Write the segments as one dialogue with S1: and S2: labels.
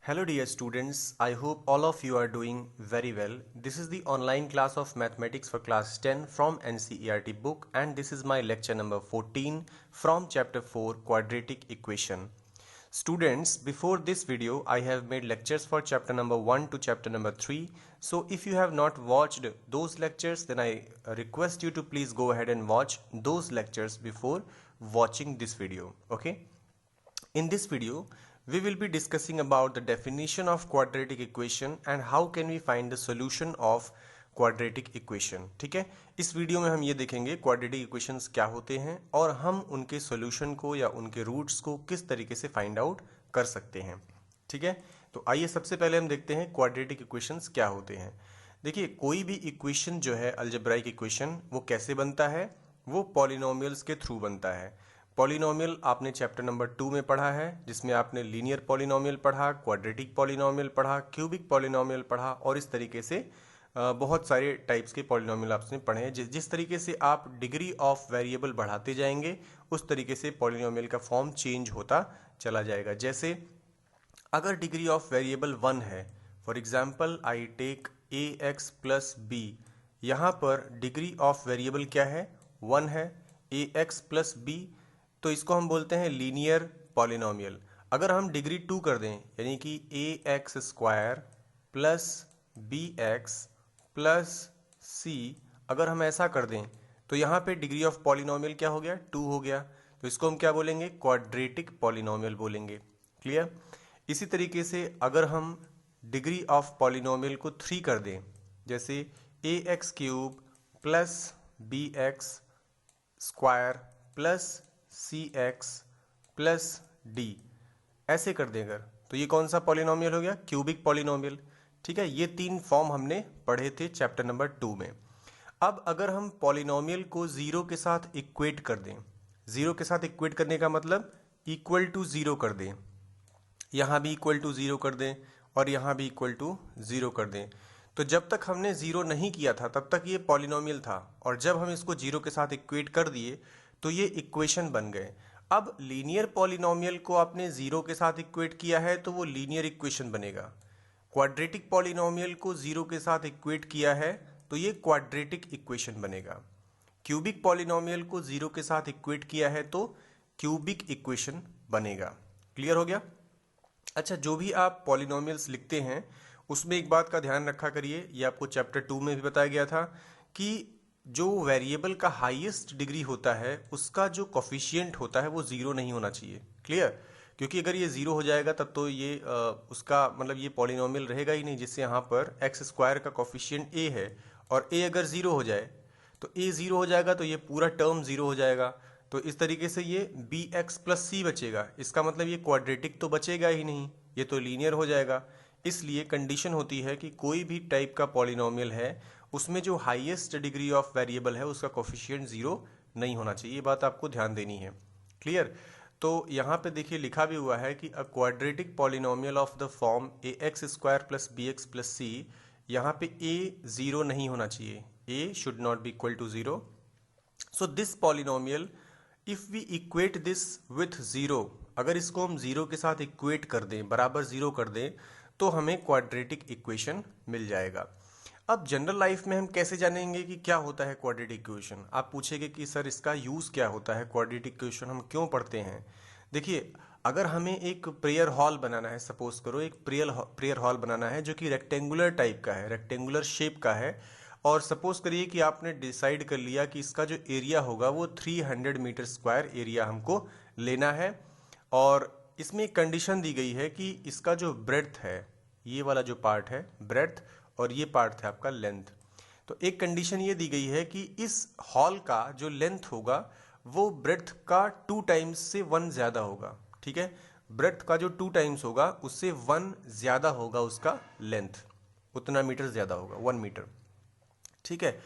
S1: Hello dear students, I hope all of you are doing very well. This is the online class of mathematics for class 10 from NCERT book and this is my lecture number 14 from chapter 4 quadratic equation. Students, before this video I have made lectures for chapter number 1 to chapter number 3. So if you have not watched those lectures then I request you to please go ahead and watch those lectures before watching this video. Okay. In this video, we will be discussing about the definition of quadratic equation and how can we find the solution of quadratic equation. ठीक है, इस video में हम ये देखेंगे quadratic equations क्या होते हैं और हम उनके solution को या उनके रूट्स को किस तरीके से फाइंड आउट कर सकते हैं. ठीक है, तो आइए सबसे पहले हम देखते हैं quadratic equations क्या होते हैं. देखिए, कोई भी इक्वेशन जो है अल्जेब्राइक इक्वेशन वो कैसे बनता है, वो पॉलिनोमियल्स के थ्रू बनता है. पॉलिनोमियल आपने चैप्टर नंबर 2 में पढ़ा है, जिसमें आपने लीनियर पॉलिनोमियल पढ़ा, क्वाड्रेटिक पॉलिनोमियल पढ़ा, क्यूबिक पॉलिनोमियल पढ़ा और इस तरीके से बहुत सारे टाइप्स के पॉलिनोमियल आपने पढ़े हैं. जिस तरीके से आप डिग्री ऑफ वेरिएबल बढ़ाते जाएंगे उस तरीके से पॉलिनोमियल का फॉर्म चेंज होता चला जाएगा. जैसे अगर डिग्री ऑफ वेरिएबल 1 है, for example I take a X plus B, यहाँ पर डिग्री ऑफ वेरिएबल क्या है, 1 है, ए एक्स प्लस बी, तो इसको हम बोलते हैं लीनियर पॉलिनोमियल. अगर हम डिग्री 2 कर दें यानी कि a x square plus B x plus c, अगर हम ऐसा कर दें तो यहाँ पे डिग्री ऑफ पॉलिनोमियल क्या हो गया, 2 हो गया. तो इसको हम क्या बोलेंगे, क्वाड्रेटिक पॉलिनोमियल बोलेंगे. क्लियर. इसी तरीके से अगर हम डिग्री ऑफ पॉलिनोमियल को 3 कर दें, जैसे a x cube plus B x square plus c x plus d, ऐसे कर दें अगर, तो ये कौन सा पॉलिनोमियल हो गया, क्यूबिक पॉलिनोमियल. ठीक है, ये 3 फॉर्म हमने पढ़े थे चैप्टर नंबर 2 में. अब अगर हम पॉलिनोमियल को 0 के साथ इक्वेट कर दें, 0 के साथ इक्वेट करने का मतलब इक्वल टू 0 कर दें, यहाँ भी इक्वल टू 0 कर दें और यहाँ भी इक्वल टू 0 कर दें, तो जब तक हमने 0 नहीं किया था तब तक ये पॉलिनोमियल था और जब हम इसको 0 के साथ इक्वेट कर दिए तो ये इक्वेशन बन गए. अब लीनियर पॉलिनोमियल को आपने 0 के साथ इक्वेट किया है तो वो लीनियर इक्वेशन बनेगा. क्वाड्रेटिक पॉलिनोमियल को 0 के साथ इक्वेट किया है तो ये क्वाड्रेटिक इक्वेशन बनेगा. क्यूबिक पॉलिनोमियल को 0 के साथ इक्वेट किया है तो क्यूबिक इक्वेशन बनेगा. क्लियर हो गया. अच्छा, जो भी आप पॉलिनोमियल्स लिखते हैं उसमें एक बात का ध्यान रखा करिए, ये आपको चैप्टर 2 में भी बताया गया था कि जो वेरिएबल का हाईएस्ट डिग्री होता है उसका जो कोफिशिएंट होता है वो 0 नहीं होना चाहिए. क्लियर. क्योंकि अगर ये 0 हो जाएगा तब तो ये उसका मतलब ये पॉलिनोमियल रहेगा ही नहीं. जिससे यहाँ पर एक्स स्क्वायर का कोफिशिएंट ए है और ए अगर 0 हो जाए तो ए 0 हो जाएगा तो ये पूरा टर्म 0 हो जाएगा. तो इस तरीके से ये बी एक्स प्लस सी बचेगा, इसका मतलब ये क्वाड्रेटिक तो बचेगा ही नहीं, ये तो लीनियर हो जाएगा. इसलिए कंडीशन होती है कि कोई भी टाइप का पॉलिनोमियल है उसमें जो हाईएस्ट डिग्री ऑफ वेरिएबल है उसका कोफिशिएंट 0 नहीं होना चाहिए. ये बात आपको ध्यान देनी है. क्लियर. तो यहाँ पे देखिए लिखा भी हुआ है कि uh quadratic polynomial of the form a x square plus B x plus c, यहाँ पे ए 0 नहीं होना चाहिए, a should not be equal to 0. So this polynomial if we equate this with 0, अगर इसको हम 0 के साथ इक्वेट कर दें, बराबर 0 कर दें, तो हमें क्वाड्रेटिक इक्वेशन मिल जाएगा. अब जनरल लाइफ में हम कैसे जानेंगे कि क्या होता है क्वाड्रेटिक इक्वेशन. आप पूछेंगे कि सर इसका यूज़ क्या होता है, क्वाड्रेटिक इक्वेशन हम क्यों पढ़ते हैं. देखिए, अगर हमें एक प्रेयर हॉल बनाना है, सपोज करो एक प्रेयर हॉल बनाना है जो कि रेक्टेंगुलर टाइप का है, रेक्टेंगुलर शेप का है, और सपोज करिए कि आपने डिसाइड कर लिया कि इसका जो एरिया होगा वो 300 मीटर स्क्वायर एरिया हमको लेना है, और इसमें एक कंडीशन दी गई है कि इसका जो ब्रेड्थ है, ये वाला जो पार्ट है ब्रेड्थ और ये पार्ट है आपका लेंथ. तो एक कंडीशन ये दी गई है कि इस हॉल का जो लेंथ होगा वो ब्रेड्थ का 2 टाइम्स से 1 ज्यादा होगा. ठीक है, ब्रेड्थ का जो 2 टाइम्स होगा उससे 1 ज्यादा होगा उसका लेंथ, उतना मीटर ज्यादा होगा, 1 मीटर. ठीक है,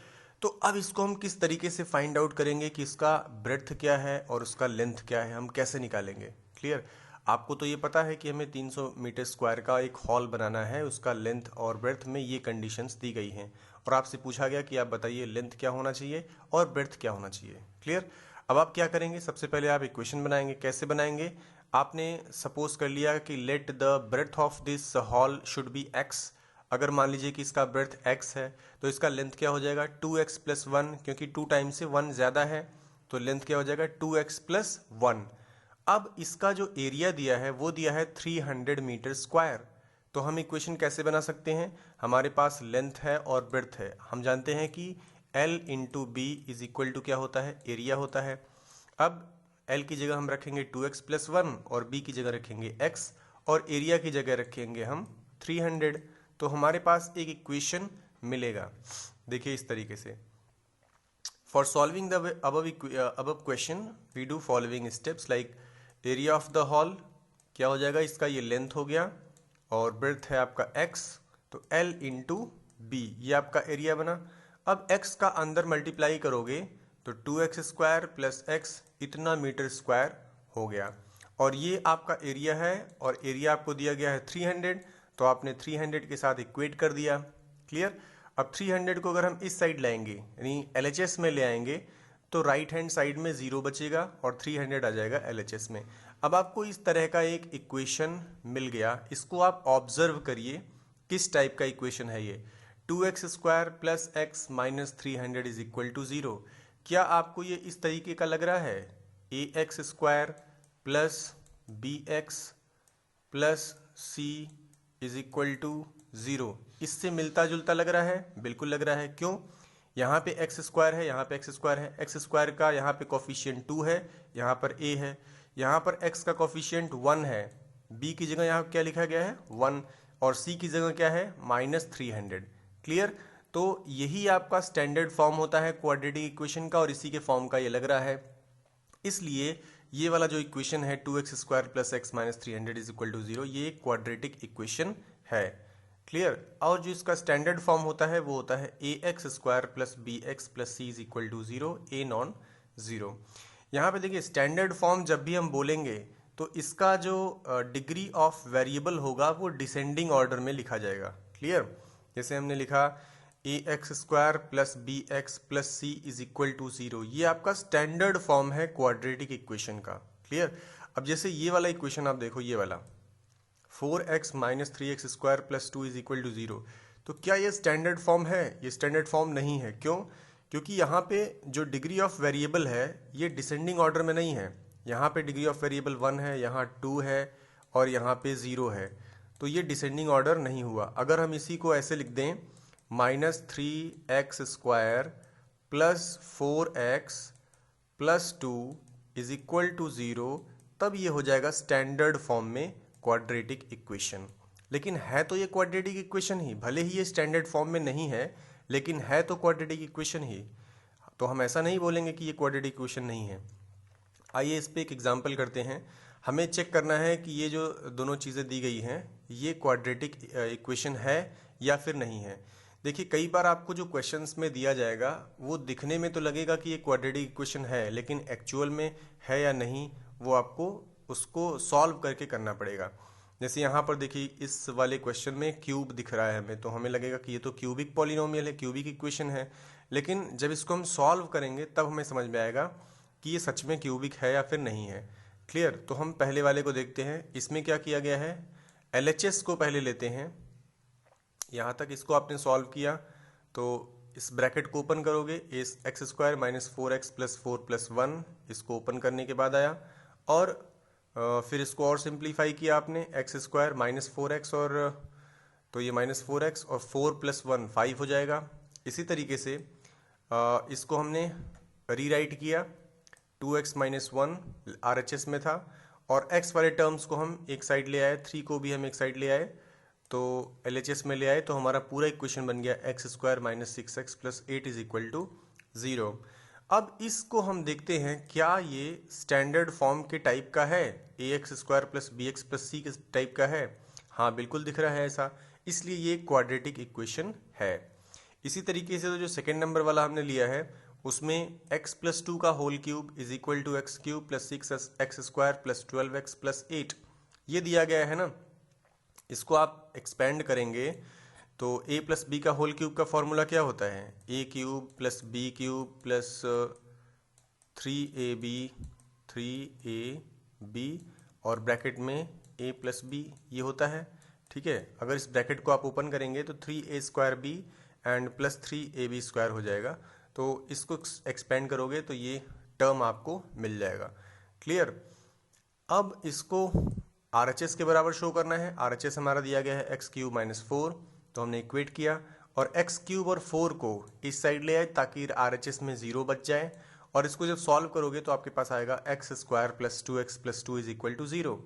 S1: तो अब इसको हम किस तरीके से फाइंड आउट करेंगे कि इसका ब्रेड्थ क्या है और उसका लेंथ क्या है, हम कैसे निकालेंगे. क्लियर. आपको तो ये पता है कि हमें 300 मीटर स्क्वायर का एक हॉल बनाना है, उसका लेंथ और ब्रेड्थ में ये कंडीशंस दी गई हैं और आपसे पूछा गया कि आप बताइए लेंथ क्या होना चाहिए और ब्रेड्थ क्या होना चाहिए. क्लियर. अब आप क्या करेंगे, सबसे पहले आप इक्वेशन बनाएंगे. कैसे बनाएंगे, आपने सपोज कर लिया कि let the breadth of this hall should be X. अगर मान लीजिए कि इसका ब्रेथ x है तो इसका लेंथ क्या हो जाएगा 2x प्लस 1, क्योंकि 2 टाइम से 1 ज़्यादा है तो लेंथ क्या हो जाएगा 2x प्लस 1। अब इसका जो एरिया दिया है वो दिया है 300 मीटर स्क्वायर। तो हम इक्वेशन कैसे बना सकते हैं, हमारे पास लेंथ है और ब्रेथ है, हम जानते हैं कि L into B is equal to क्या होता है, एरिया होता है। अब L की जगह हम रखेंगे 2x प्लस 1 और B की जगह रखेंगे x और एरिया की जगह रखेंगे हम 300। तो हमारे पास एक इक्वेशन मिलेगा। देखिए इस तरीके से, for solving the above question we do following steps like area of the hall क्या हो जाएगा, इसका ये लेंथ हो गया और ब्रेथ है आपका x, तो L इंटू बी ये आपका एरिया बना। अब x का अंदर मल्टीप्लाई करोगे तो 2x स्क्वायर प्लस x इतना मीटर स्क्वायर हो गया और ये आपका एरिया है और एरिया आपको दिया गया है 300, तो आपने 300 के साथ इक्वेट कर दिया। क्लियर। अब 300 को अगर हम इस साइड लाएंगे यानी LHS में ले आएंगे तो राइट हैंड साइड में 0 बचेगा और 300 आ जाएगा LHS में। अब आपको इस तरह का एक इक्वेशन मिल गया, इसको आप ऑब्जर्व करिए किस टाइप का इक्वेशन है ये। 2x square plus x minus 300 is equal to 0। क्या आपको ये इस तरीके का लग रहा है, ax square plus bx plus c is equal to 0, इससे मिलता जुलता लग रहा है? बिल्कुल लग रहा है। क्यों, यहाँ पे एक्स स्क्वायर है, यहाँ पे एक्स स्क्वायर है, एक्स स्क्वायर का यहाँ पे कोफिशिएंट 2 है, यहाँ पर a है, यहाँ पर x का कोफिशिएंट 1 है, b की जगह यहाँ क्या लिखा गया है 1 और c की जगह क्या है माइनस 300। क्लियर। तो यही आपका स्टैंडर्ड फॉर्म होता है क्वाड्रेटिक इक्वेशन का और इसी के फॉर्म का ये लग रहा है। इसलिए ये वाला जो इक्वेशन है 2x square plus X minus 300 is equal to 0, ये एक क्वाड्रेटिक इक्वेशन है। क्लियर। और जो इसका स्टैंडर्ड फॉर्म होता है वो होता है ax square plus B x plus C is equal to 0, a non 0। यहाँ पे देखिए स्टैंडर्ड फॉर्म जब भी हम बोलेंगे तो इसका जो डिग्री ऑफ वेरिएबल होगा वो डिसेंडिंग ऑर्डर में लिखा जाएगा। क्लियर। जैसे हमने लिखा ax square plus B x plus C is equal to 0, ये आपका स्टैंडर्ड फॉर्म है क्वाड्रेटिक इक्वेशन का। क्लियर। अब जैसे ये वाला इक्वेशन आप देखो, ये वाला 4x minus 3x square plus 2 is equal to 0, तो क्या ये स्टैंडर्ड फॉर्म है? ये स्टैंडर्ड फॉर्म नहीं है। क्यों? क्योंकि यहाँ पे जो डिग्री ऑफ वेरिएबल है ये डिसेंडिंग ऑर्डर में नहीं है। यहाँ पे डिग्री ऑफ वेरिएबल 1 है, यहाँ 2 है और यहाँ पे 0 है, तो ये डिसेंडिंग ऑर्डर नहीं हुआ। अगर हम इसी को ऐसे लिख दें minus 3x square plus 4x plus 2 is equal to 0, तब ये हो जाएगा स्टैंडर्ड फॉर्म में क्वाड्रेटिक इक्वेशन। लेकिन है तो ये क्वाड्रेटिक इक्वेशन ही, भले ही ये स्टैंडर्ड फॉर्म में नहीं है लेकिन है तो क्वाड्रेटिक इक्वेशन ही, तो हम ऐसा नहीं बोलेंगे कि ये क्वाड्रेटिक इक्वेशन नहीं है। आइए इस पे एक एग्जांपल करते हैं। हमें चेक करना है कि ये जो दोनों चीज़ें दी गई हैं ये क्वाड्रेटिक इक्वेशन है या फिर नहीं है। देखिए कई बार आपको जो क्वेश्चंस में दिया जाएगा वो दिखने में तो लगेगा कि ये क्वाड्रेटिक इक्वेशन है, लेकिन एक्चुअल में है या नहीं वो आपको उसको सॉल्व करके करना पड़ेगा। जैसे यहाँ पर देखिए इस वाले क्वेश्चन में क्यूब दिख रहा है हमें, तो हमें लगेगा कि ये तो क्यूबिक पॉलिनोमियल है, क्यूबिक इक्वेशन है, लेकिन जब इसको हम सॉल्व करेंगे तब हमें समझ में आएगा कि ये सच में क्यूबिक है या फिर नहीं है। क्लियर। तो हम पहले वाले को देखते हैं। इसमें क्या किया गया है, LHS को पहले लेते हैं। यहाँ तक इसको आपने सॉल्व किया तो इस ब्रैकेट को ओपन करोगे, x square minus 4x plus 4 plus 1, इसको ओपन करने के बाद आया और फिर इसको और सिंप्लीफाई किया आपने, एक्स स्क्वायर माइनस 4x और तो ये माइनस 4x और 4 प्लस 1 5 हो जाएगा। इसी तरीके से इसको हमने रीराइट किया, 2x माइनस 1 RHS में था और x वाले टर्म्स को हम एक साइड ले आए, 3 को भी हम एक साइड ले आए तो LHS में ले आए, तो हमारा पूरा इक्वेशन बन गया X square minus 6x plus 8 is equal to 0। अब इसको हम देखते हैं क्या ये स्टैंडर्ड फॉर्म के टाइप का है, ax square plus B x plus c के टाइप का है। हाँ बिल्कुल दिख रहा है ऐसा, इसलिए ये क्वाड्रेटिक इक्वेशन है। इसी तरीके से तो जो सेकेंड नंबर वाला हमने लिया है उसमें x प्लस 2 का whole cube is equal to X cube plus 6x square plus 12x plus 8 ये दिया गया है ना। इसको आप एक्सपेंड करेंगे तो a प्लस बी का होल क्यूब का फॉर्मूला क्या होता है, a cube plus B cube plus 3ab और ब्रैकेट में a प्लस बी ये होता है, ठीक है। अगर इस ब्रैकेट को आप ओपन करेंगे तो 3a² b and plus 3ab² हो जाएगा। तो इसको एक्सपेंड करोगे तो ये टर्म आपको मिल जाएगा। क्लियर। अब इसको RHS के बराबर शो करना है। RHS हमारा दिया गया है x³ - 4, तो हमने इक्वेट किया और x³ और 4 को इस साइड ले आए ताकि RHS में 0 बच जाए, और इसको जब सॉल्व करोगे तो आपके पास आएगा x² + 2x + 2 = 0,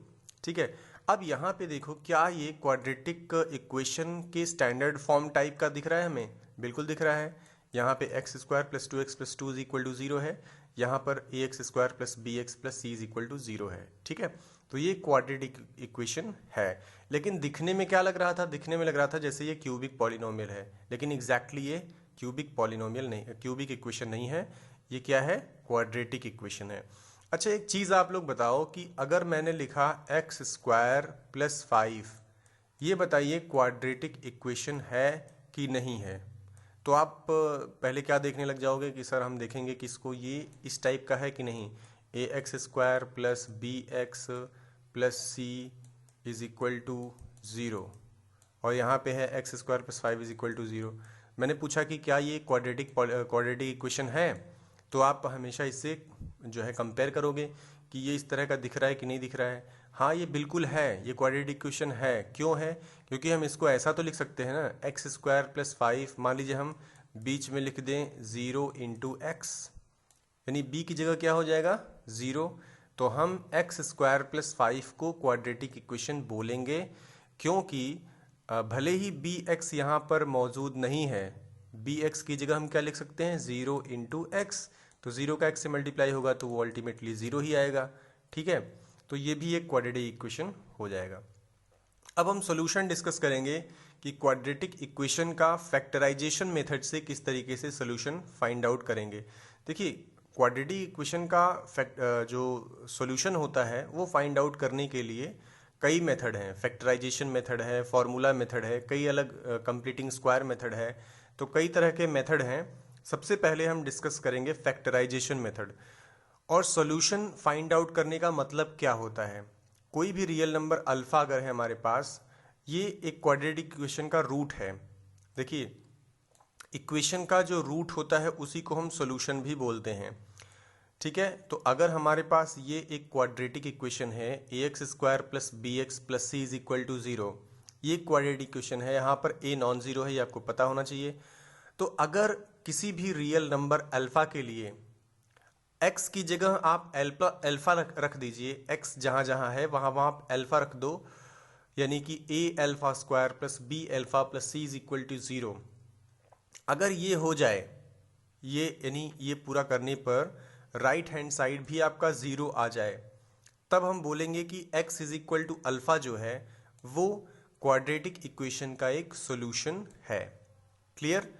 S1: ठीक है। अब यहाँ पे देखो, क्या ये क्वाड्रेटिक इक्वेशन के स्टैंडर्ड फॉर्म टाइप का दिख रहा है हमें? बिल्कुल दिख रहा है। यहाँ पे x² + 2x + 2 = 0 है, यहाँ पर ax² + bx + c = 0 है, ठीक है। तो ये क्वाड्रेटिक इक्वेशन है। लेकिन दिखने में क्या लग रहा था? दिखने में लग रहा था जैसे ये क्यूबिक पॉलिनोमियल है, लेकिन एग्जैक्टली ये क्यूबिक पॉलिनोमियल नहीं, क्यूबिक इक्वेशन नहीं है। ये क्या है? क्वाड्रेटिक इक्वेशन है। अच्छा, एक चीज़ आप लोग बताओ कि अगर मैंने लिखा x² + 5, ये बताइए क्वाड्रेटिक इक्वेशन है कि नहीं है? तो आप पहले क्या देखने लग जाओगे कि सर हम देखेंगे कि इसको ये इस टाइप का है कि नहीं। ax² + bx + c = 0 और यहाँ पे है x² + 5 = 0। मैंने पूछा कि क्या ये क्वाड्रेटिक इक्वेशन है, तो आप हमेशा इससे जो है कंपेयर करोगे कि ये इस तरह का दिख रहा है कि नहीं दिख रहा है। हाँ, ये बिल्कुल है, ये क्वाड्रेटिक इक्वेशन है। क्यों है? क्योंकि हम इसको ऐसा तो लिख सकते हैं ना, x² + 5, मान लीजिए हम बीच में लिख दें 0 × x, यानी b की जगह क्या हो जाएगा? 0। तो हम x² + 5 को क्वाड्रेटिक इक्वेशन बोलेंगे, क्योंकि भले ही bx यहाँ पर मौजूद नहीं है, bx की जगह हम क्या लिख सकते हैं? 0 × x। तो 0 का x से मल्टीप्लाई होगा तो वो अल्टीमेटली 0 ही आएगा, ठीक है। तो ये भी एक क्वाड्रेटिक इक्वेशन हो जाएगा। अब हम सॉल्यूशन डिस्कस करेंगे कि क्वाड्रेटिक इक्वेशन का फैक्टराइजेशन मेथड से किस तरीके से सॉल्यूशन फाइंड आउट करेंगे। देखिए, क्वाड्रेटिक इक्वेशन का जो सॉल्यूशन होता है वो फाइंड आउट करने के लिए कई मेथड हैं। फैक्टराइजेशन मेथड है, फॉर्मूला मेथड है, कई अलग कंप्लीटिंग स्क्वायर मेथड है, तो कई तरह के मेथड हैं। सबसे पहले हम डिस्कस करेंगे फैक्टराइजेशन मेथड। और सॉल्यूशन फाइंड आउट करने का मतलब क्या होता है? कोई भी रियल नंबर अल्फा अगर है हमारे पास, ये एक क्वाड्रेटिक इक्वेशन का रूट है। देखिए, इक्वेशन का जो रूट होता है उसी को हम सॉल्यूशन भी बोलते हैं, ठीक है। तो अगर हमारे पास ये एक क्वाड्रेटिक इक्वेशन है ax² + bx + c = 0, ये क्वाड्रेटिक इक्वेशन है। यहाँ पर a नॉन ज़ीरो है, ये आपको पता होना चाहिए। तो अगर किसी भी रियल नंबर अल्फा के लिए x की जगह आप अल्फा रख दीजिए, x जहाँ जहाँ है वहाँ वहाँ आप अल्फा रख दो, यानी कि a² + b² + c = 0। अगर ये हो जाए, ये यानी ये पूरा करने पर राइट हैंड साइड भी आपका 0 आ जाए, तब हम बोलेंगे कि x = अल्फा जो है वो क्वाड्रेटिक इक्वेशन का एक सॉल्यूशन है। क्लियर।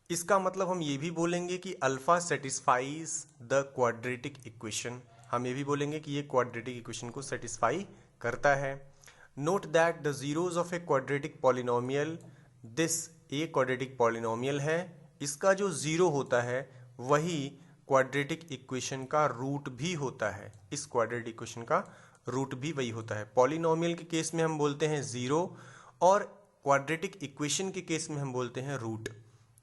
S1: इसका मतलब हम ये भी बोलेंगे कि alpha satisfies the quadratic equation. हम ये भी बोलेंगे कि ये क्वाड्रेटिक इक्वेशन को सेटिस्फाई करता है। Note that the zeros of a quadratic polynomial, this a quadratic polynomial है, इसका जो जीरो होता है वही क्वाड्रेटिक इक्वेशन का रूट भी होता है। इस क्वाड्रेटिक इक्वेशन का रूट भी वही होता है। पॉलिनोमियल के केस में हम बोलते हैं जीरो, और क्वाड्रेटिक इक्वेशन के केस में हम बोलते हैं रूट।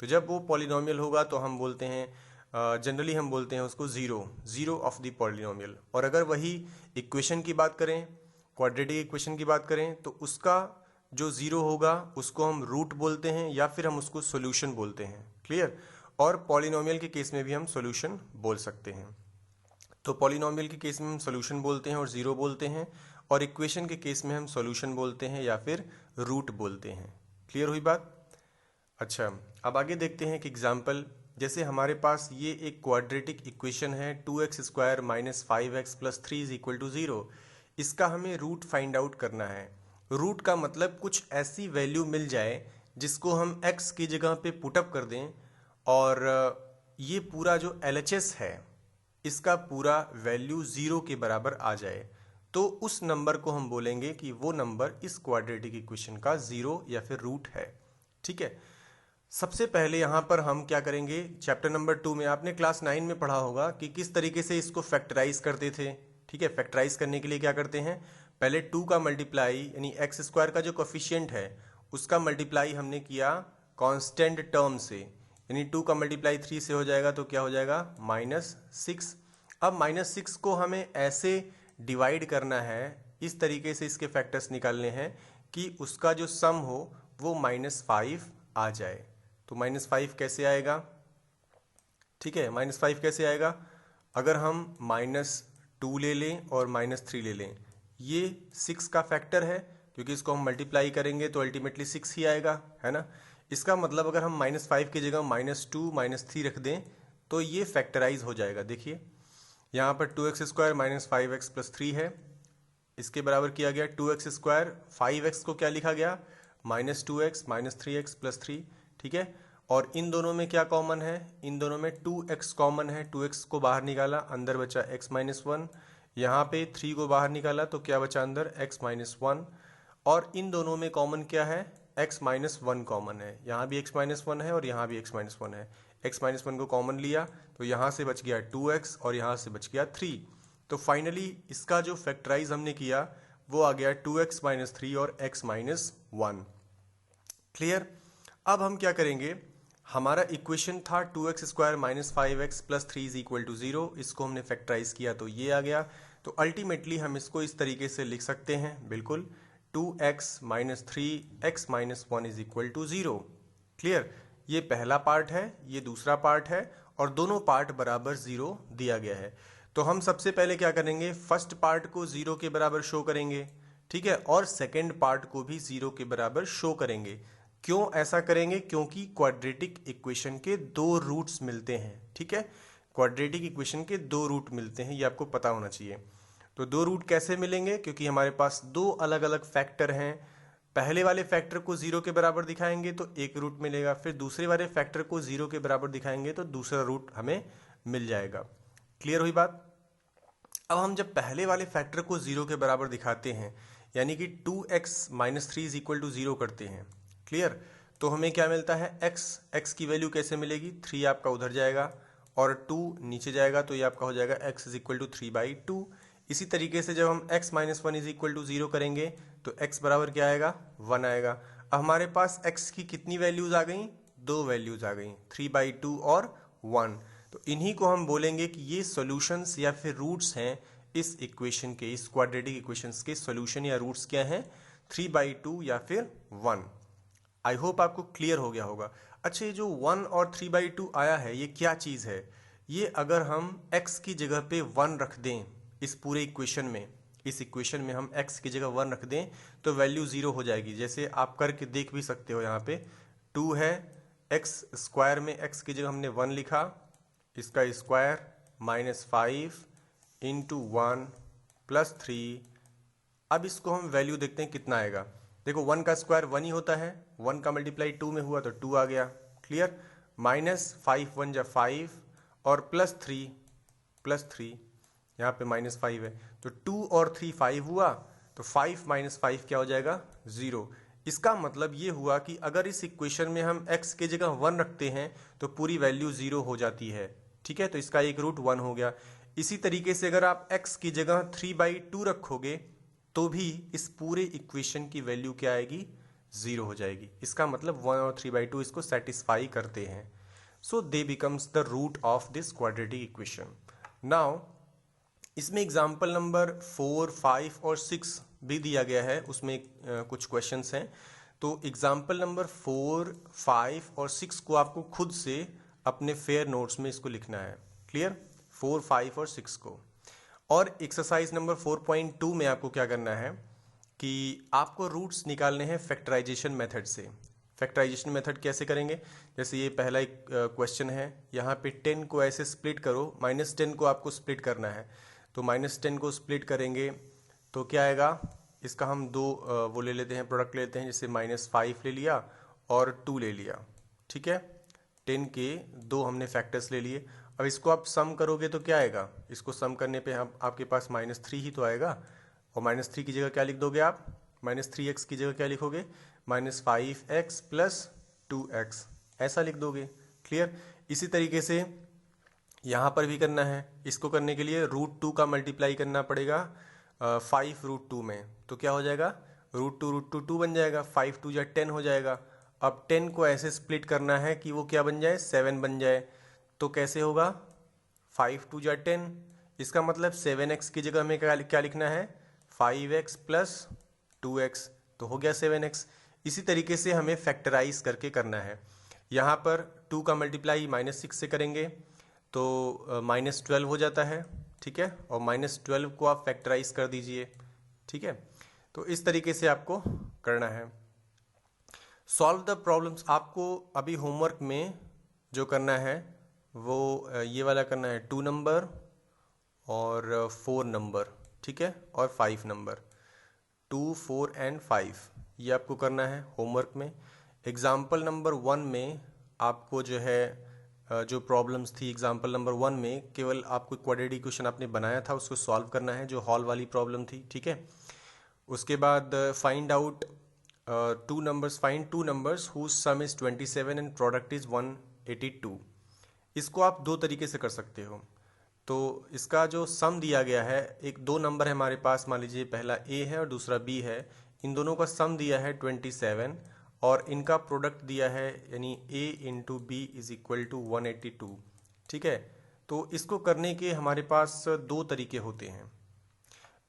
S1: तो जब वो पॉलिनोमियल होगा तो हम बोलते हैं, जनरली हम बोलते हैं उसको जीरो ऑफ द पॉलिनोमियल। और अगर वही इक्वेशन की बात करें, क्वाड्रेटिक इक्वेशन की बात करें, तो उसका जो जीरो होगा उसको हम रूट बोलते हैं या फिर हम उसको सॉल्यूशन बोलते हैं। क्लियर। और पॉलिनोमियल के केस में भी हम सॉल्यूशन बोल सकते हैं। तो पॉलिनोमियल के केस में हम सॉल्यूशन बोलते हैं और जीरो बोलते हैं, और इक्वेशन के केस में हम सॉल्यूशन बोलते हैं या फिर रूट बोलते हैं। क्लियर हुई बात? अच्छा, अब आगे देखते हैं एक एग्जाम्पल। जैसे हमारे पास ये एक क्वाड्रेटिक इक्वेशन है 2x² - 5x + 3 = 0। इसका हमें रूट फाइंड आउट करना है। रूट का मतलब कुछ ऐसी वैल्यू मिल जाए जिसको हम x की जगह पे पुटअप कर दें, और ये पूरा जो LHS है इसका पूरा वैल्यू 0 के बराबर आ जाए, तो उस नंबर को हम बोलेंगे कि वो नंबर इस क्वाड्रेटिक इक्वेशन का जीरो या फिर रूट है। ठीक है। सबसे पहले यहाँ पर हम क्या करेंगे, चैप्टर नंबर 2 में आपने क्लास 9 में पढ़ा होगा कि किस तरीके से इसको फैक्टराइज करते थे। ठीक है, फैक्टराइज करने के लिए क्या करते हैं, पहले 2 का मल्टीप्लाई यानी एक्स स्क्वायर का जो कोफिशिएंट है उसका मल्टीप्लाई हमने किया कांस्टेंट टर्म से, यानी 2 का मल्टीप्लाई 3 से हो जाएगा तो क्या हो जाएगा -6। अब -6 को हमें ऐसे डिवाइड करना है, इस तरीके से इसके फैक्टर्स निकालने हैं कि उसका जो सम हो वो -5 आ जाए। तो -5 कैसे आएगा, ठीक है, -5 कैसे आएगा, अगर हम -2 ले लें और -3 ले लें, ये 6 का फैक्टर है क्योंकि इसको हम मल्टीप्लाई करेंगे तो अल्टीमेटली 6 ही आएगा, है ना। इसका मतलब अगर हम -5 की जगह -2 -3 रख दें तो ये फैक्टराइज हो जाएगा। देखिए यहाँ पर 2x² -5x + 3 है, इसके बराबर किया गया 2x², 5x को क्या लिखा गया -2x -3x + 3, ठीक है। और इन दोनों में क्या कॉमन है, इन दोनों में 2x कॉमन है, 2x को बाहर निकाला, अंदर बचा x - 1, यहाँ पे 3 को बाहर निकाला तो क्या बचा अंदर x - 1, और इन दोनों में कॉमन क्या है, x - 1 कॉमन है, यहाँ भी x - 1 है और यहाँ भी x - 1 है, x - 1 को कॉमन लिया तो यहाँ से बच गया 2x और यहाँ से बच गया 3। तो फाइनली इसका जो फैक्टराइज हमने किया वो आ गया 2x - 3 और x - 1। क्लियर। अब हम क्या करेंगे, हमारा इक्वेशन था 2x² - 5x + 3 = 0, इसको हमने फैक्टराइज किया तो ये आ गया। तो अल्टीमेटली हम इसको इस तरीके से लिख सकते हैं, बिल्कुल 2x - 3x - 1 = 0। क्लियर, ये पहला पार्ट है, ये दूसरा पार्ट है और दोनों पार्ट बराबर 0 दिया गया है। तो हम सबसे पहले क्या करेंगे, फर्स्ट पार्ट को 0 के बराबर शो करेंगे, ठीक है, और सेकेंड पार्ट को भी 0 के बराबर शो करेंगे। क्यों ऐसा करेंगे, क्योंकि क्वाड्रेटिक इक्वेशन के 2 रूट्स मिलते हैं, ठीक है, क्वाड्रेटिक इक्वेशन के 2 रूट मिलते हैं, ये आपको पता होना चाहिए। तो 2 रूट कैसे मिलेंगे, क्योंकि हमारे पास 2 अलग अलग फैक्टर हैं, पहले वाले फैक्टर को 0 के बराबर दिखाएंगे तो एक रूट मिलेगा, फिर दूसरे वाले फैक्टर को 0 के बराबर दिखाएंगे तो दूसरा रूट हमें मिल जाएगा। क्लियर हुई बात। अब हम जब पहले वाले फैक्टर को 0 के बराबर दिखाते हैं यानी कि 2x - 3 = 0 करते हैं, क्लियर, तो हमें क्या मिलता है, x की वैल्यू कैसे मिलेगी, 3 आपका उधर जाएगा और 2 नीचे जाएगा तो ये आपका हो जाएगा x = 3/2। इसी तरीके से जब हम x - 1 = 0 करेंगे तो x बराबर क्या आएगा, 1 आएगा। अब हमारे पास x की कितनी वैल्यूज आ गई, 2 वैल्यूज आ गई, 3/2 और 1। तो इन्हीं को हम बोलेंगे कि ये सॉल्यूशंस या फिर रूट्स हैं इस इक्वेशन के, इस क्वाड्रेटिक इक्वेशंस के सॉल्यूशन या रूट्स क्या हैं, 3/2 या फिर 1। आई होप आपको क्लियर हो गया होगा। अच्छा, ये जो 1 और 3/2 आया है ये क्या चीज़ है, ये अगर हम x की जगह पे 1 रख दें इस पूरे इक्वेशन में, इस इक्वेशन में हम x की जगह 1 रख दें तो वैल्यू 0 हो जाएगी। जैसे आप करके देख भी सकते हो, यहाँ पे 2 है, x² में x की जगह हमने 1 लिखा, इसका स्क्वायर -5 × 1 + 3। अब इसको हम वैल्यू देखते हैं कितना आएगा। देखो 1 का स्क्वायर 1 ही होता है, 1 का मल्टीप्लाई 2 में हुआ तो 2 आ गया, क्लियर, -5 1 × 5 और +3 यहाँ पे -5 है तो 2 और 3 5 हुआ, तो 5 - 5 क्या हो जाएगा, 0। इसका मतलब ये हुआ कि अगर इस इक्वेशन में हम x की जगह 1 रखते हैं तो पूरी वैल्यू 0 हो जाती है, ठीक है, तो इसका एक रूट 1 हो गया। इसी तरीके से अगर आप x की जगह 3/2 रखोगे तो भी इस पूरे इक्वेशन की वैल्यू क्या आएगी, 0 हो जाएगी। इसका मतलब 1 और 3/2 इसको सेटिस्फाई करते हैं, so they becomes the root of this quadratic equation. Now इसमें एग्जाम्पल नंबर 4, 5 और 6 भी दिया गया है, उसमें कुछ क्वेश्चंस हैं। तो एग्जाम्पल नंबर 4, 5 और 6 को आपको खुद से अपने फेयर नोट्स में इसको लिखना है, क्लियर, 4, 5 और 6 को। और एक्सरसाइज नंबर 4.2 में आपको क्या करना है कि आपको रूट्स निकालने हैं फैक्टराइजेशन मेथड से। फैक्टराइजेशन मेथड कैसे करेंगे, जैसे ये पहला एक क्वेश्चन है, यहाँ पे 10 को ऐसे स्प्लिट करो, -10 को आपको स्प्लिट करना है, तो -10 को स्प्लिट करेंगे तो क्या आएगा, इसका हम दो वो ले लेते हैं, प्रोडक्ट लेते हैं, जैसे -5 ले लिया और 2 ले लिया, ठीक है, 10 के 2 हमने फैक्टर्स ले लिए। अब इसको आप सम करोगे तो क्या आएगा, इसको सम करने पे हम आपके पास -3 ही तो आएगा, और -3 की जगह क्या लिख दोगे आप, -3x की जगह क्या लिखोगे, -5x + 2x, ऐसा लिख दोगे, क्लियर। इसी तरीके से यहाँ पर भी करना है। इसको करने के लिए √2 का मल्टीप्लाई करना पड़ेगा 5 √2 में, तो क्या हो जाएगा, √2 2 बन जाएगा, 5 2 जा 10 हो जाएगा। अब 10 को ऐसे स्प्लिट करना है कि वो क्या बन जाए, 7 बन जाए। तो कैसे होगा, 5 2 जा 10, इसका मतलब 7x की जगह हमें क्या लिखना है, 5x + 2x, तो हो गया 7x। इसी तरीके से हमें फैक्टराइज करके करना है। यहाँ पर 2 का मल्टीप्लाई -6 से करेंगे तो -12 हो जाता है, ठीक है, और -12 को आप फैक्टराइज कर दीजिए, ठीक है। तो इस तरीके से आपको करना है। सॉल्व द प्रॉब्लम्स, आपको अभी होमवर्क में जो करना है वो ये वाला करना है, 2 नंबर और 4 नंबर, ठीक है, और 5 नंबर, 2 4 एंड 5, ये आपको करना है होमवर्क में। एग्जाम्पल नंबर 1 में आपको जो है जो प्रॉब्लम्स थी एग्जाम्पल नंबर 1 में, केवल आपको क्वाड्रेटिक इक्वेशन आपने बनाया था उसको सॉल्व करना है, जो हॉल वाली प्रॉब्लम थी, ठीक है। उसके बाद find out 2 numbers, find 2 numbers whose sum is 27 and product is 182। इसको आप दो तरीके से कर सकते हो। तो इसका जो सम दिया गया है, एक 2 नंबर है हमारे पास, मान लीजिए पहला A है और दूसरा B है, इन दोनों का सम दिया है 27 और इनका प्रोडक्ट दिया है यानी A × B = 182, ठीक है। तो इसको करने के हमारे पास 2 तरीके होते हैं।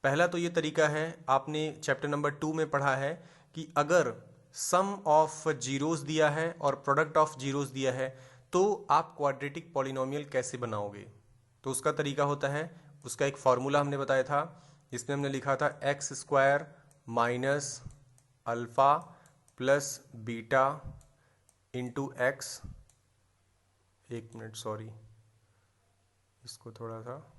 S1: पहला तो ये तरीका है, आपने चैप्टर नंबर 2 में पढ़ा है कि अगर सम ऑफ जीरोस दिया है और प्रोडक्ट ऑफ जीरोस दिया है तो आप क्वाड्रेटिक पॉलिनोमियल कैसे बनाओगे। तो उसका तरीका होता है, उसका एक फॉर्मूला हमने बताया था, इसमें हमने लिखा था x² - अल्फ़ा + बीटा × x। एक मिनट, सॉरी, इसको थोड़ा सा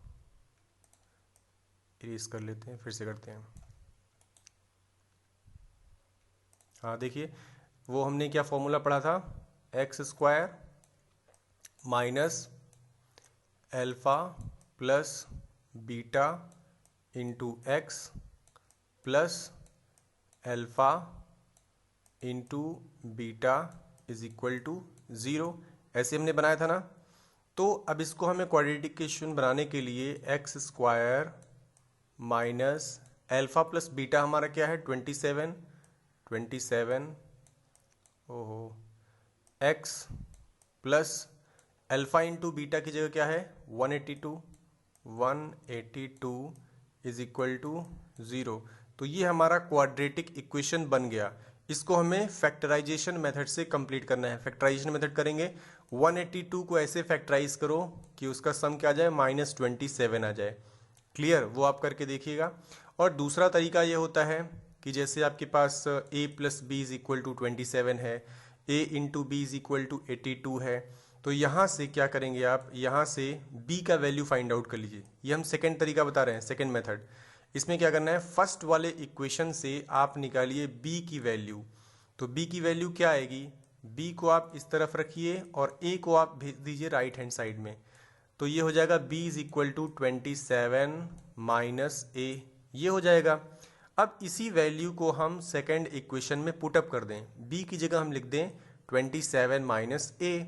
S1: इरेज कर लेते हैं, फिर से करते हैं। हाँ देखिए, वो हमने क्या फॉर्मूला पढ़ा था, x² - alpha + beta × x + alpha × beta = 0, ऐसे हमने बनाया था ना। तो अब इसको हमें क्वाड्रेटिक इक्वेशन बनाने के लिए x² - अल्फ़ा + बीटा हमारा क्या है, 27, ओहो, x + अल्फ़ा × बीटा की जगह क्या है, 182 = 0। तो ये हमारा क्वाड्रेटिक इक्वेशन बन गया। इसको हमें फैक्टराइजेशन मेथड से कंप्लीट करना है। फैक्टराइजेशन मेथड करेंगे, 182 को ऐसे फैक्टराइज करो कि उसका सम क्या आ जाए, -27 आ जाए। क्लियर, वो आप करके देखिएगा। और दूसरा तरीका ये होता है कि जैसे आपके पास a + b = 27 है, a × b = 82 है, तो यहाँ से क्या करेंगे आप, यहाँ से b का वैल्यू फाइंड आउट कर लीजिए। ये हम सेकेंड तरीका बता रहे हैं, सेकेंड मेथड। इसमें क्या करना है, फर्स्ट वाले इक्वेशन से आप निकालिए b की वैल्यू। तो b की वैल्यू क्या आएगी, b को आप इस तरफ रखिए और a को आप भेज दीजिए राइट हैंड साइड में। तो ये हो जाएगा b = 27 - a, ये हो जाएगा। अब इसी वैल्यू को हम सेकेंड इक्वेशन में पुटअप कर दें, b की जगह हम लिख दें 27 - a।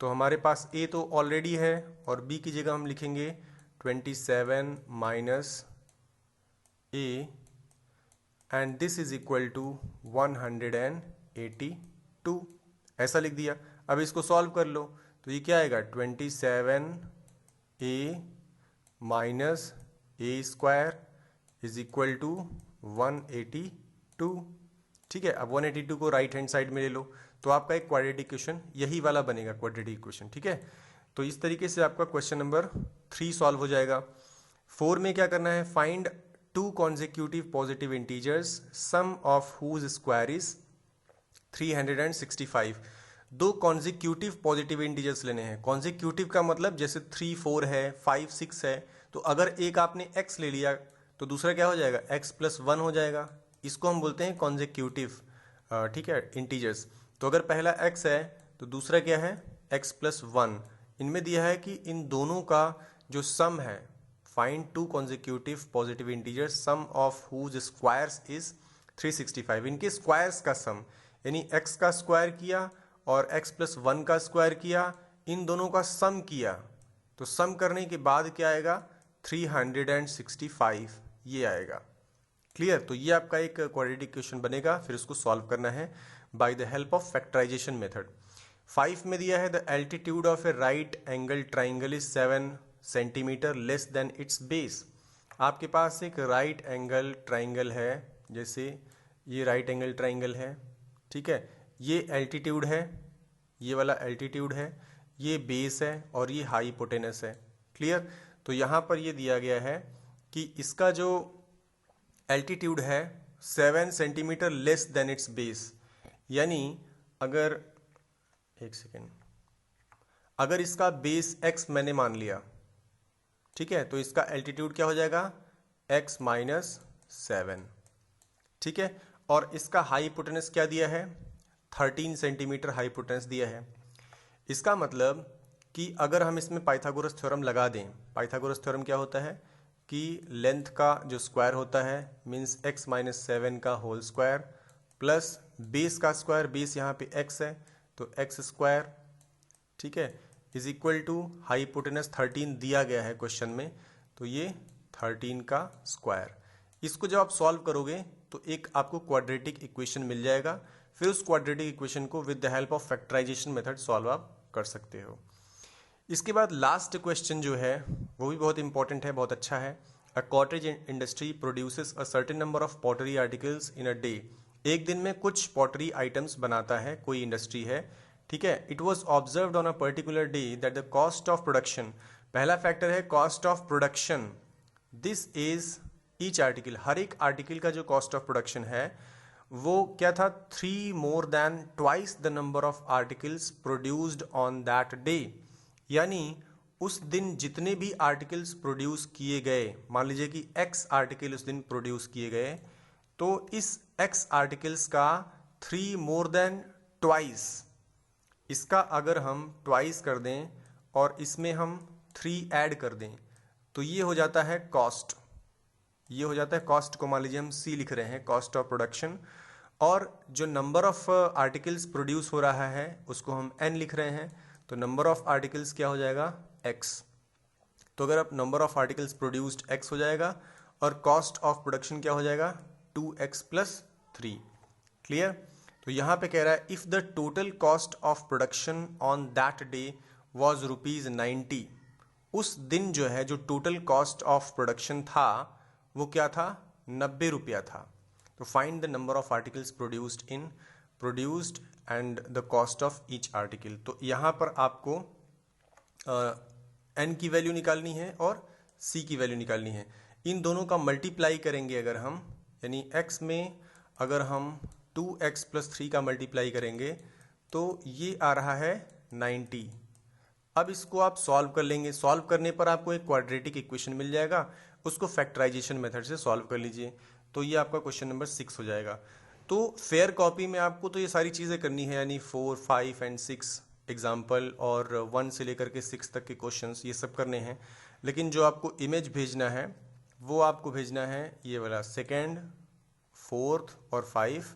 S1: तो हमारे पास a तो ऑलरेडी है और b की जगह हम लिखेंगे 27 - a and this is equal to 182, ऐसा लिख दिया। अब इसको सॉल्व कर लो, तो ये क्या आएगा, 27a - a² = 182, ठीक है। अब 182 को राइट हैंड साइड में ले लो, तो आपका एक क्वाड्रेटिक इक्वेशन यही वाला बनेगा, क्वाड्रेटिक इक्वेशन, ठीक है। तो इस तरीके से आपका क्वेश्चन नंबर 3 सॉल्व हो जाएगा। 4 में क्या करना है, find 2 consecutive positive integers sum of whose square is 365। 2 consecutive positive integers लेने हैं। consecutive का मतलब जैसे 3 4 है, 5 6 है, तो अगर एक आपने x ले लिया तो दूसरा क्या हो जाएगा, x + 1 हो जाएगा। इसको हम बोलते हैं consecutive, ठीक है, इंटीजर्स। तो अगर पहला x है तो दूसरा क्या है, x + 1। इनमें दिया है कि इन दोनों का जो सम है, find 2 consecutive positive integers sum of whose squares is 365। इनके स्क्वायर्स का सम, यानी x का स्क्वायर किया और x + 1 का स्क्वायर किया, इन दोनों का सम किया, तो तो सम करने के बाद क्या आएगा 365 ये आएगा। क्लियर? तो ये आपका एक क्वाड्रेटिक इक्वेशन बनेगा, फिर उसको सॉल्व करना है by the help of factorisation method. 5 में दिया है the altitude of a right angle triangle is 7 centimetre less than its base. आपके पास एक राइट एंगल ट्राइंगल है, जैसे ये राइट एंगल ट्राइंगल है, ठीक है, ये एल्टीट्यूड है, ये वाला एल्टीट्यूड है, ये बेस है और ये हाइपोटेनस है। क्लियर? तो यहाँ पर ये दिया गया है कि इसका जो एल्टीट्यूड है 7 centimetre less than its base, यानी अगर एक सेकेंड, अगर इसका बेस x मैंने मान लिया, ठीक है, तो इसका एल्टीट्यूड क्या हो जाएगा x माइनस 7, ठीक है, और इसका हाइपोटेनस क्या दिया है 13 सेंटीमीटर हाइपोटेनस दिया है। इसका मतलब कि अगर हम इसमें पाइथागोरस थ्योरम लगा दें, पाइथागोरस थ्योरम क्या होता है कि लेंथ का जो स्क्वायर होता है मीन्स x माइनस 7 का होल स्क्वायर प्लस बेस का स्क्वायर, बेस यहाँ पे x है तो x स्क्वायर, ठीक है, इज इक्वल टू हाइपोटेनस 13 दिया गया है क्वेश्चन में, तो ये 13 का स्क्वायर। इसको जब आप सॉल्व करोगे तो एक आपको क्वाड्रेटिक इक्वेशन मिल जाएगा, फिर उस क्वाड्रेटिक इक्वेशन को with the help of factorisation method solve आप कर सकते हो। इसके बाद लास्ट क्वेश्चन जो है वो भी बहुत इंपॉर्टेंट है, बहुत अच्छा है। A cottage industry produces a certain number of pottery articles in a day. एक दिन में कुछ पॉटरी आइटम्स बनाता है कोई इंडस्ट्री है, ठीक है। It was observed on a particular day that the cost of production, पहला फैक्टर है cost of production, this is each article, हर एक आर्टिकल का जो कॉस्ट ऑफ प्रोडक्शन है वो क्या था 3 more than twice the number of articles produced on that day, यानी उस दिन जितने भी आर्टिकल्स प्रोड्यूस किए गए, मान लीजिए कि x आर्टिकल उस दिन प्रोड्यूस किए गए, तो इस x आर्टिकल्स का 3 मोर देन ट्वाइस, इसका अगर हम ट्वाइस कर दें और इसमें हम 3 ऐड कर दें तो ये हो जाता है कॉस्ट, ये हो जाता है कॉस्ट को मान लीजिए हम C लिख रहे हैं, कॉस्ट ऑफ प्रोडक्शन, और जो नंबर ऑफ आर्टिकल्स प्रोड्यूस हो रहा है उसको हम n लिख रहे हैं, तो नंबर ऑफ आर्टिकल्स क्या हो जाएगा x। तो अगर आप number of articles produced x हो जाएगा और कॉस्ट ऑफ प्रोडक्शन क्या हो जाएगा 2x प्लस 3। क्लियर? तो यहाँ पे कह रहा है if the total cost of production on that day was ₹90, उस दिन जो है जो टोटल कॉस्ट ऑफ प्रोडक्शन था वो क्या था 90 रुपया था। तो find the number of articles produced and the cost of each article. तो यहाँ पर आपको n की वैल्यू निकालनी है और c की वैल्यू निकालनी है। इन दोनों का मल्टीप्लाई करेंगे अगर हम, यानी x में अगर हम 2x प्लस 3 का मल्टीप्लाई करेंगे तो ये आ रहा है 90। अब इसको आप सॉल्व कर लेंगे, सॉल्व करने पर आपको एक क्वाड्रेटिक इक्वेशन मिल जाएगा, उसको फैक्टराइजेशन मेथड से सॉल्व कर लीजिए, तो ये आपका क्वेश्चन नंबर 6 हो जाएगा। तो फेयर कॉपी में आपको तो ये सारी चीज़ें करनी है, यानी 4, 5 एंड 6 एग्जाम्पल और 1 से लेकर के 6 तक के क्वेश्चंस ये सब करने हैं, लेकिन जो आपको इमेज भेजना है वो आपको भेजना है ये वाला 2nd, 4th और 5,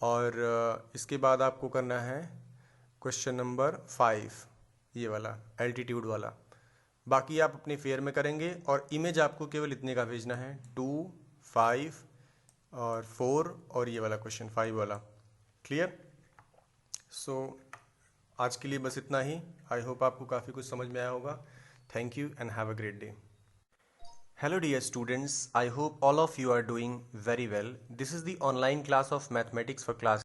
S1: और इसके बाद आपको करना है क्वेश्चन नंबर 5 ये वाला एल्टीट्यूड वाला। बाकी आप अपने फेयर में करेंगे और इमेज आपको केवल इतने का भेजना है 2, 5 और 4 और ये वाला क्वेश्चन 5 वाला। क्लियर? सो आज के लिए बस इतना ही। आई होप आपको काफ़ी कुछ समझ में आया होगा। Thank you and have a great day. Hello dear students, I hope all of you are doing very well. This is the online class of mathematics for class